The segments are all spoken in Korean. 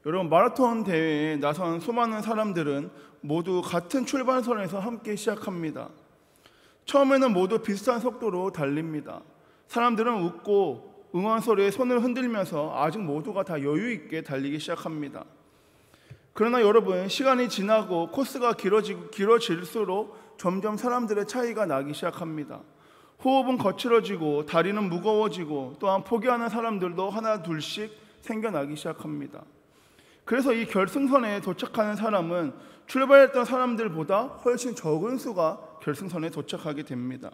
여러분, 마라톤 대회에 나선 수많은 사람들은 모두 같은 출발선에서 함께 시작합니다. 처음에는 모두 비슷한 속도로 달립니다. 사람들은 웃고 응원 소리에 손을 흔들면서 아직 모두가 다 여유 있게 달리기 시작합니다. 그러나 여러분, 시간이 지나고 코스가 길어질수록 점점 사람들의 차이가 나기 시작합니다. 호흡은 거칠어지고 다리는 무거워지고 또한 포기하는 사람들도 하나 둘씩 생겨나기 시작합니다. 그래서 이 결승선에 도착하는 사람은 출발했던 사람들보다 훨씬 적은 수가 결승선에 도착하게 됩니다.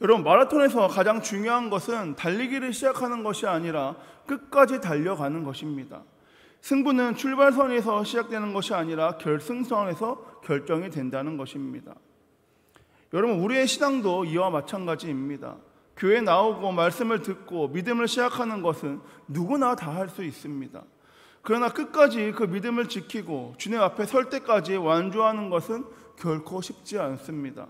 여러분, 마라톤에서 가장 중요한 것은 달리기를 시작하는 것이 아니라 끝까지 달려가는 것입니다. 승부는 출발선에서 시작되는 것이 아니라 결승선에서 결정이 된다는 것입니다. 여러분, 우리의 신앙도 이와 마찬가지입니다. 교회에 나오고 말씀을 듣고 믿음을 시작하는 것은 누구나 다 할 수 있습니다. 그러나 끝까지 그 믿음을 지키고 주님 앞에 설 때까지 완주하는 것은 결코 쉽지 않습니다.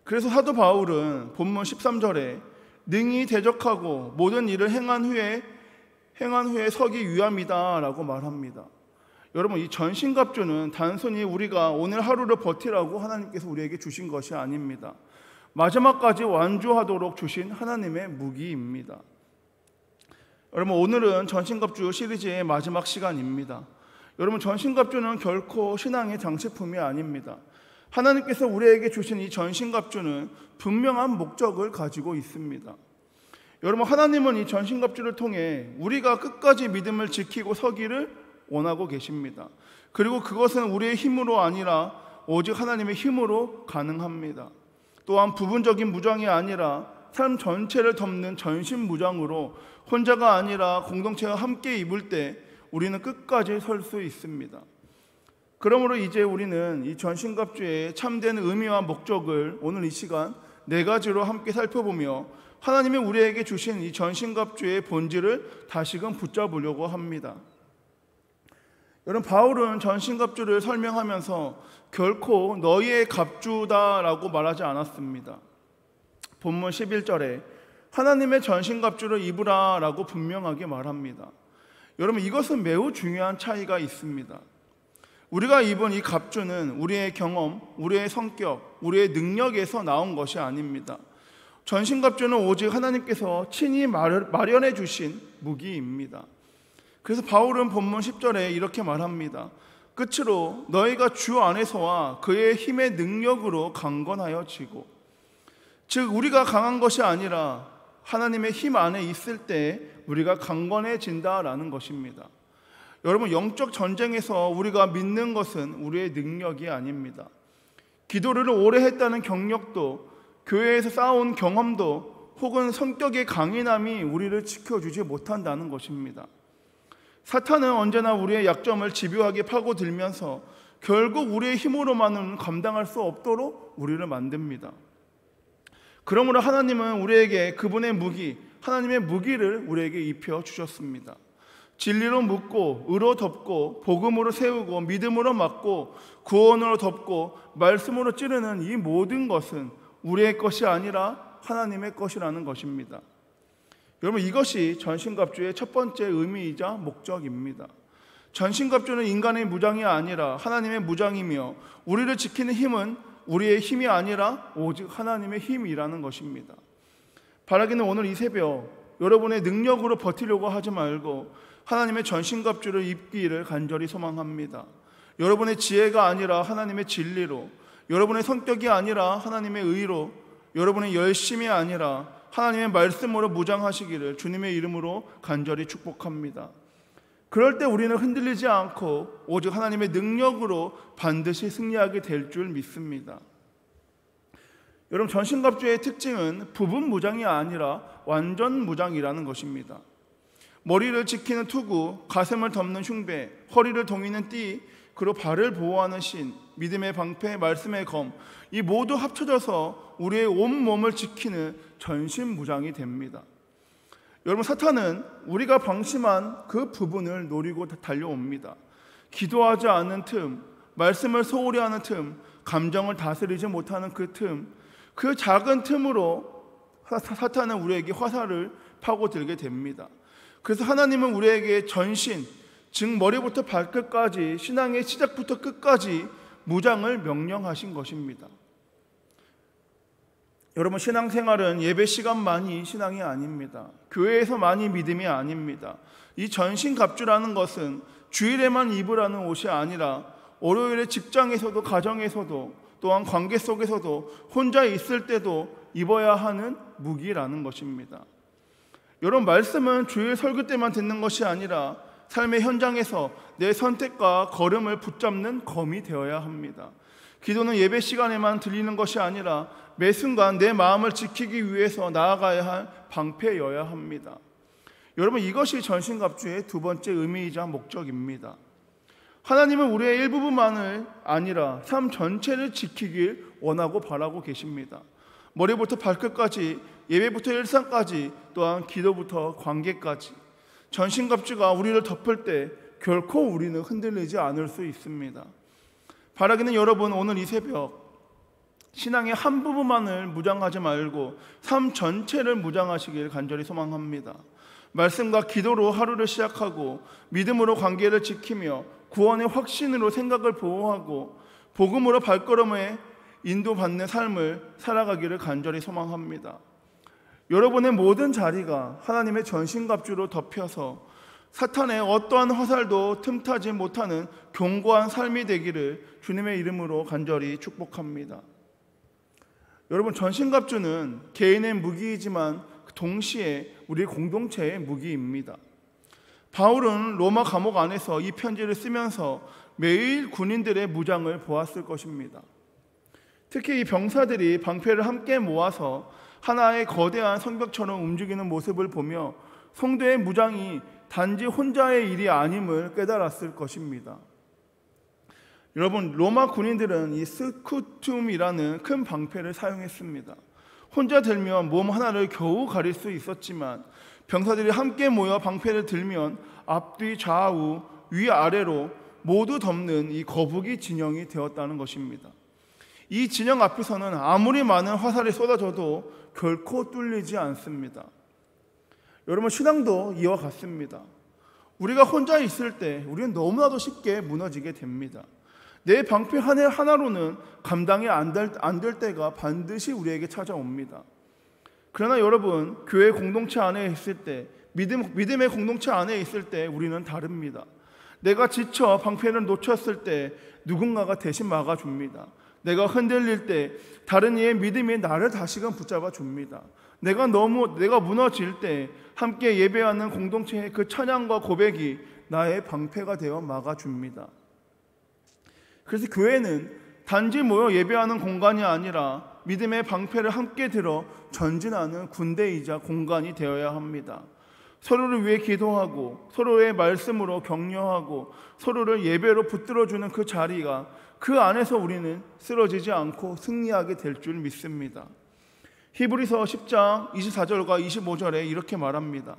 그래서 사도 바울은 본문 13절에 능히 대적하고 모든 일을 행한 후에 서기 위함이다 라고 말합니다. 여러분, 이 전신갑주는 단순히 우리가 오늘 하루를 버티라고 하나님께서 우리에게 주신 것이 아닙니다. 마지막까지 완주하도록 주신 하나님의 무기입니다. 여러분, 오늘은 전신갑주 시리즈의 마지막 시간입니다. 여러분, 전신갑주는 결코 신앙의 장식품이 아닙니다. 하나님께서 우리에게 주신 이 전신갑주는 분명한 목적을 가지고 있습니다. 여러분, 하나님은 이 전신갑주를 통해 우리가 끝까지 믿음을 지키고 서기를 원하고 계십니다. 그리고 그것은 우리의 힘으로 아니라 오직 하나님의 힘으로 가능합니다. 또한 부분적인 무장이 아니라 삶 전체를 덮는 전신 무장으로 혼자가 아니라 공동체와 함께 입을 때 우리는 끝까지 설 수 있습니다. 그러므로 이제 우리는 이 전신갑주의 참된 의미와 목적을 오늘 이 시간 4가지로 함께 살펴보며 하나님이 우리에게 주신 이 전신갑주의 본질을 다시금 붙잡으려고 합니다. 여러분, 바울은 전신갑주를 설명하면서 결코 너희의 갑주다라고 말하지 않았습니다. 본문 11절에 하나님의 전신갑주를 입으라 라고 분명하게 말합니다. 여러분, 이것은 매우 중요한 차이가 있습니다. 우리가 입은 이 갑주는 우리의 경험, 우리의 성격, 우리의 능력에서 나온 것이 아닙니다. 전신갑주는 오직 하나님께서 친히 마련해 주신 무기입니다. 그래서 바울은 본문 10절에 이렇게 말합니다. 끝으로 너희가 주 안에서와 그의 힘의 능력으로 강건하여 지고, 즉 우리가 강한 것이 아니라 하나님의 힘 안에 있을 때 우리가 강건해진다라는 것입니다. 여러분, 영적 전쟁에서 우리가 믿는 것은 우리의 능력이 아닙니다. 기도를 오래 했다는 경력도, 교회에서 쌓아온 경험도, 혹은 성격의 강인함이 우리를 지켜주지 못한다는 것입니다. 사탄은 언제나 우리의 약점을 집요하게 파고들면서 결국 우리의 힘으로만은 감당할 수 없도록 우리를 만듭니다. 그러므로 하나님은 우리에게 그분의 무기, 하나님의 무기를 우리에게 입혀주셨습니다. 진리로 묶고, 의로 덮고, 복음으로 세우고, 믿음으로 막고, 구원으로 덮고, 말씀으로 찌르는 이 모든 것은 우리의 것이 아니라 하나님의 것이라는 것입니다. 여러분, 이것이 전신갑주의 첫 번째 의미이자 목적입니다. 전신갑주는 인간의 무장이 아니라 하나님의 무장이며, 우리를 지키는 힘은 우리의 힘이 아니라 오직 하나님의 힘이라는 것입니다. 바라기는 오늘 이 새벽 여러분의 능력으로 버티려고 하지 말고 하나님의 전신갑주를 입기를 간절히 소망합니다. 여러분의 지혜가 아니라 하나님의 진리로, 여러분의 성격이 아니라 하나님의 의로, 여러분의 열심이 아니라 하나님의 말씀으로 무장하시기를 주님의 이름으로 간절히 축복합니다. 그럴 때 우리는 흔들리지 않고 오직 하나님의 능력으로 반드시 승리하게 될 줄 믿습니다. 여러분, 전신갑주의 특징은 부분 무장이 아니라 완전 무장이라는 것입니다. 머리를 지키는 투구, 가슴을 덮는 흉배, 허리를 동이는 띠, 그리고 발을 보호하는 신, 믿음의 방패, 말씀의 검, 이 모두 합쳐져서 우리의 온몸을 지키는 전신무장이 됩니다. 여러분, 사탄은 우리가 방심한 그 부분을 노리고 달려옵니다. 기도하지 않는 틈, 말씀을 소홀히 하는 틈, 감정을 다스리지 못하는 그 틈, 그 작은 틈으로 사탄은 우리에게 화살을 파고들게 됩니다. 그래서 하나님은 우리에게 전신, 즉 머리부터 발끝까지 신앙의 시작부터 끝까지 무장을 명령하신 것입니다. 여러분, 신앙생활은 예배 시간만이 신앙이 아닙니다. 교회에서만이 믿음이 아닙니다. 이 전신갑주라는 것은 주일에만 입으라는 옷이 아니라 월요일에 직장에서도 가정에서도 또한 관계 속에서도 혼자 있을 때도 입어야 하는 무기라는 것입니다. 여러분, 말씀은 주일 설교 때만 듣는 것이 아니라 삶의 현장에서 내 선택과 걸음을 붙잡는 검이 되어야 합니다. 기도는 예배 시간에만 들리는 것이 아니라 매 순간 내 마음을 지키기 위해서 나아가야 할 방패여야 합니다. 여러분, 이것이 전신갑주의 두 번째 의미이자 목적입니다. 하나님은 우리의 일부분만을 아니라 삶 전체를 지키길 원하고 바라고 계십니다. 머리부터 발끝까지, 예배부터 일상까지, 또한 기도부터 관계까지 전신갑주가 우리를 덮을 때 결코 우리는 흔들리지 않을 수 있습니다. 바라기는 여러분, 오늘 이 새벽 신앙의 한 부분만을 무장하지 말고 삶 전체를 무장하시길 간절히 소망합니다. 말씀과 기도로 하루를 시작하고 믿음으로 관계를 지키며 구원의 확신으로 생각을 보호하고 복음으로 발걸음에 인도받는 삶을 살아가기를 간절히 소망합니다. 여러분의 모든 자리가 하나님의 전신갑주로 덮여서 사탄의 어떠한 화살도 틈타지 못하는 견고한 삶이 되기를 주님의 이름으로 간절히 축복합니다. 여러분, 전신갑주는 개인의 무기이지만 동시에 우리 공동체의 무기입니다. 바울은 로마 감옥 안에서 이 편지를 쓰면서 매일 군인들의 무장을 보았을 것입니다. 특히 이 병사들이 방패를 함께 모아서 하나의 거대한 성벽처럼 움직이는 모습을 보며 성도의 무장이 단지 혼자의 일이 아님을 깨달았을 것입니다. 여러분, 로마 군인들은 이 스쿠툼이라는 큰 방패를 사용했습니다. 혼자 들면 몸 하나를 겨우 가릴 수 있었지만 병사들이 함께 모여 방패를 들면 앞뒤 좌우 위아래로 모두 덮는 이 거북이 진영이 되었다는 것입니다. 이 진영 앞에서는 아무리 많은 화살이 쏟아져도 결코 뚫리지 않습니다. 여러분, 신앙도 이와 같습니다. 우리가 혼자 있을 때 우리는 너무나도 쉽게 무너지게 됩니다. 내 방패 하나로는 감당이 안 될 때가 반드시 우리에게 찾아옵니다. 그러나 여러분, 교회 공동체 안에 있을 때, 믿음의 공동체 안에 있을 때 우리는 다릅니다. 내가 지쳐 방패를 놓쳤을 때 누군가가 대신 막아줍니다. 내가 흔들릴 때 다른 이의 믿음이 나를 다시금 붙잡아 줍니다. 내가 무너질 때 함께 예배하는 공동체의 그 찬양과 고백이 나의 방패가 되어 막아줍니다. 그래서 교회는 단지 모여 예배하는 공간이 아니라 믿음의 방패를 함께 들어 전진하는 군대이자 공간이 되어야 합니다. 서로를 위해 기도하고 서로의 말씀으로 격려하고 서로를 예배로 붙들어주는 그 자리가, 그 안에서 우리는 쓰러지지 않고 승리하게 될 줄 믿습니다. 히브리서 10장 24절과 25절에 이렇게 말합니다.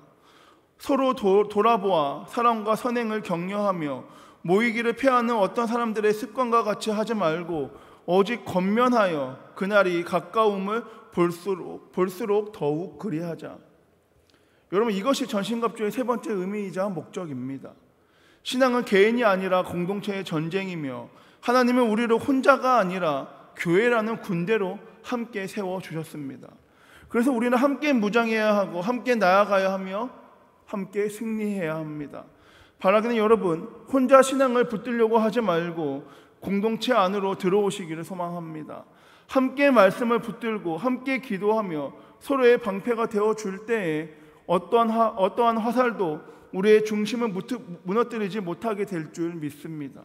서로 돌아보아 사랑과 선행을 격려하며 모이기를 피하는 어떤 사람들의 습관과 같이 하지 말고 오직 권면하여 그날이 가까움을 볼수록 더욱 그리하자. 여러분, 이것이 전신갑주의 세 번째 의미이자 목적입니다. 신앙은 개인이 아니라 공동체의 전쟁이며 하나님은 우리를 혼자가 아니라 교회라는 군대로 함께 세워주셨습니다. 그래서 우리는 함께 무장해야 하고 함께 나아가야 하며 함께 승리해야 합니다. 바라기는 여러분, 혼자 신앙을 붙들려고 하지 말고 공동체 안으로 들어오시기를 소망합니다. 함께 말씀을 붙들고 함께 기도하며 서로의 방패가 되어줄 때에 어떠한 화살도 우리의 중심을 무너뜨리지 못하게 될 줄 믿습니다.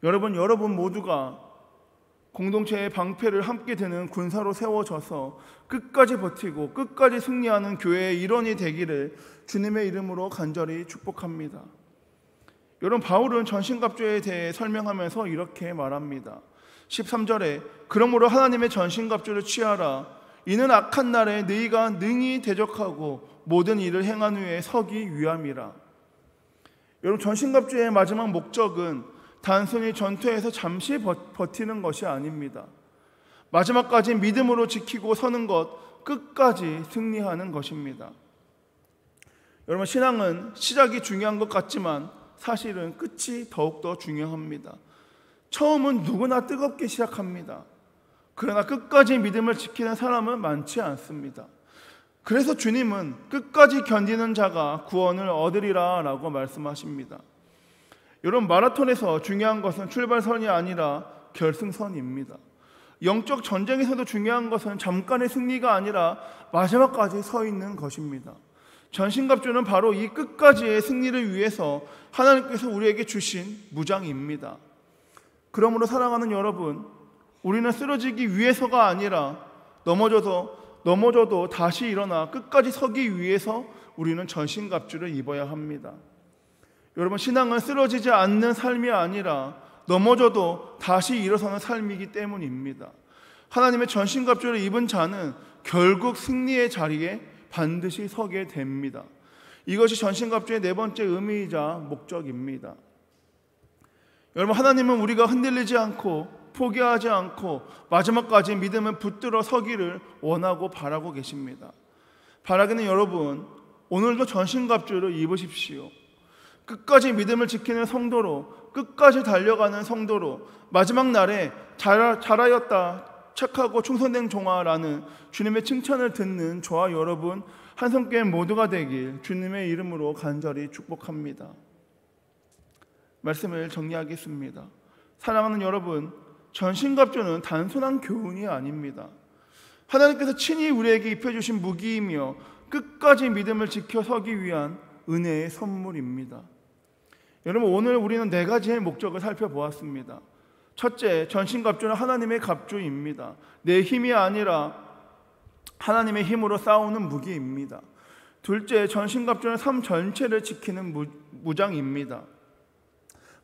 여러분 모두가 공동체의 방패를 함께 드는 군사로 세워져서 끝까지 버티고 끝까지 승리하는 교회의 일원이 되기를 주님의 이름으로 간절히 축복합니다. 여러분, 바울은 전신갑주에 대해 설명하면서 이렇게 말합니다. 13절에 그러므로 하나님의 전신갑주를 취하라. 이는 악한 날에 너희가 능히 대적하고 모든 일을 행한 후에 서기 위함이라. 여러분, 전신갑주의 마지막 목적은 단순히 전투에서 잠시 버티는 것이 아닙니다. 마지막까지 믿음으로 지키고 서는 것, 끝까지 승리하는 것입니다. 여러분, 신앙은 시작이 중요한 것 같지만 사실은 끝이 더욱더 중요합니다. 처음은 누구나 뜨겁게 시작합니다. 그러나 끝까지 믿음을 지키는 사람은 많지 않습니다. 그래서 주님은 끝까지 견디는 자가 구원을 얻으리라 라고 말씀하십니다. 여러분, 마라톤에서 중요한 것은 출발선이 아니라 결승선입니다. 영적 전쟁에서도 중요한 것은 잠깐의 승리가 아니라 마지막까지 서 있는 것입니다. 전신갑주는 바로 이 끝까지의 승리를 위해서 하나님께서 우리에게 주신 무장입니다. 그러므로 사랑하는 여러분, 우리는 쓰러지기 위해서가 아니라 넘어져도 다시 일어나 끝까지 서기 위해서 우리는 전신갑주를 입어야 합니다. 여러분, 신앙은 쓰러지지 않는 삶이 아니라 넘어져도 다시 일어서는 삶이기 때문입니다. 하나님의 전신갑주를 입은 자는 결국 승리의 자리에 반드시 서게 됩니다. 이것이 전신갑주의 네 번째 의미이자 목적입니다. 여러분, 하나님은 우리가 흔들리지 않고 포기하지 않고 마지막까지 믿음을 붙들어 서기를 원하고 바라고 계십니다. 바라기는 여러분, 오늘도 전신갑주를 입으십시오. 끝까지 믿음을 지키는 성도로, 끝까지 달려가는 성도로, 마지막 날에 잘하였다, 착하고 충성된 종아라는 주님의 칭찬을 듣는 저와 여러분 한성교회 모두가 되길 주님의 이름으로 간절히 축복합니다. 말씀을 정리하겠습니다. 사랑하는 여러분, 전신갑주는 단순한 교훈이 아닙니다. 하나님께서 친히 우리에게 입혀주신 무기이며 끝까지 믿음을 지켜 서기 위한 은혜의 선물입니다. 여러분, 오늘 우리는 네 가지의 목적을 살펴보았습니다. 첫째, 전신갑주는 하나님의 갑주입니다. 내 힘이 아니라 하나님의 힘으로 싸우는 무기입니다. 둘째, 전신갑주는 삶 전체를 지키는 무장입니다.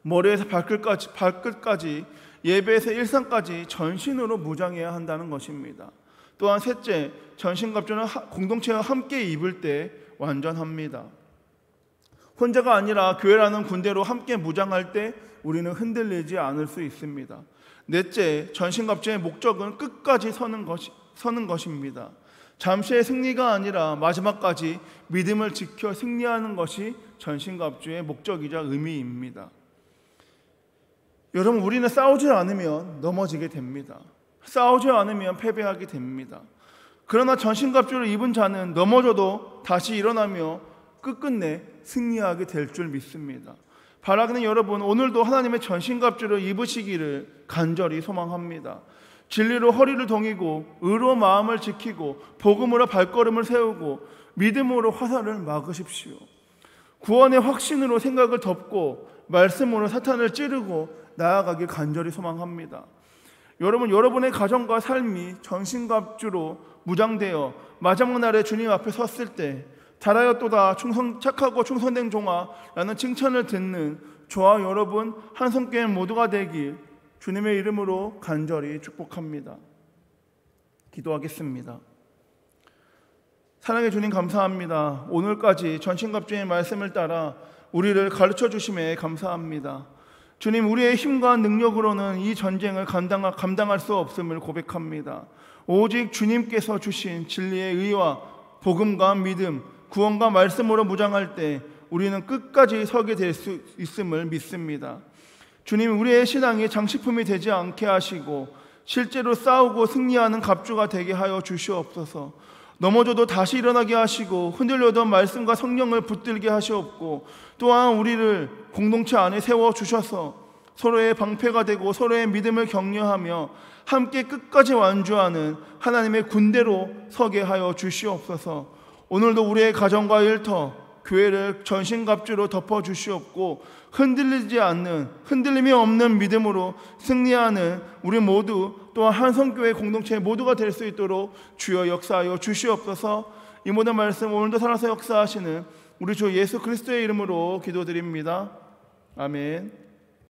머리에서 발끝까지, 예배에서 일상까지 전신으로 무장해야 한다는 것입니다. 또한 셋째, 전신갑주는 공동체와 함께 입을 때 완전합니다. 혼자가 아니라 교회라는 군대로 함께 무장할 때 우리는 흔들리지 않을 수 있습니다. 넷째, 전신갑주의 목적은 끝까지 서는 것입니다. 잠시의 승리가 아니라 마지막까지 믿음을 지켜 승리하는 것이 전신갑주의 목적이자 의미입니다. 여러분, 우리는 싸우지 않으면 넘어지게 됩니다. 싸우지 않으면 패배하게 됩니다. 그러나 전신갑주를 입은 자는 넘어져도 다시 일어나며 끝끝내 승리하게 될 줄 믿습니다. 바라기는 여러분, 오늘도 하나님의 전신갑주를 입으시기를 간절히 소망합니다. 진리로 허리를 동이고 의로 마음을 지키고 복음으로 발걸음을 세우고 믿음으로 화살을 막으십시오. 구원의 확신으로 생각을 덮고 말씀으로 사탄을 찌르고 나아가길 간절히 소망합니다. 여러분, 여러분의 가정과 삶이 전신갑주로 무장되어 마지막 날에 주님 앞에 섰을 때 잘하였도다, 착하고 충성된 종아라는 칭찬을 듣는 저와 여러분 한성교회 모두가 되길 주님의 이름으로 간절히 축복합니다. 기도하겠습니다. 사랑해 주님, 감사합니다. 오늘까지 전신갑주의 말씀을 따라 우리를 가르쳐 주심에 감사합니다. 주님, 우리의 힘과 능력으로는 이 전쟁을 감당할 수 없음을 고백합니다. 오직 주님께서 주신 진리의 의와 복음과 믿음, 구원과 말씀으로 무장할 때 우리는 끝까지 서게 될 수 있음을 믿습니다. 주님, 우리의 신앙이 장식품이 되지 않게 하시고 실제로 싸우고 승리하는 갑주가 되게 하여 주시옵소서. 넘어져도 다시 일어나게 하시고 흔들려도 말씀과 성령을 붙들게 하시옵고, 또한 우리를 공동체 안에 세워주셔서 서로의 방패가 되고 서로의 믿음을 격려하며 함께 끝까지 완주하는 하나님의 군대로 서게 하여 주시옵소서. 오늘도 우리의 가정과 일터, 교회를 전신갑주로 덮어주시옵고 흔들리지 않는, 흔들림이 없는 믿음으로 승리하는 우리 모두, 또한 한성교회 공동체 모두가 될 수 있도록 주여 역사하여 주시옵소서. 이 모든 말씀 오늘도 살아서 역사하시는 우리 주 예수 그리스도의 이름으로 기도드립니다. 아멘.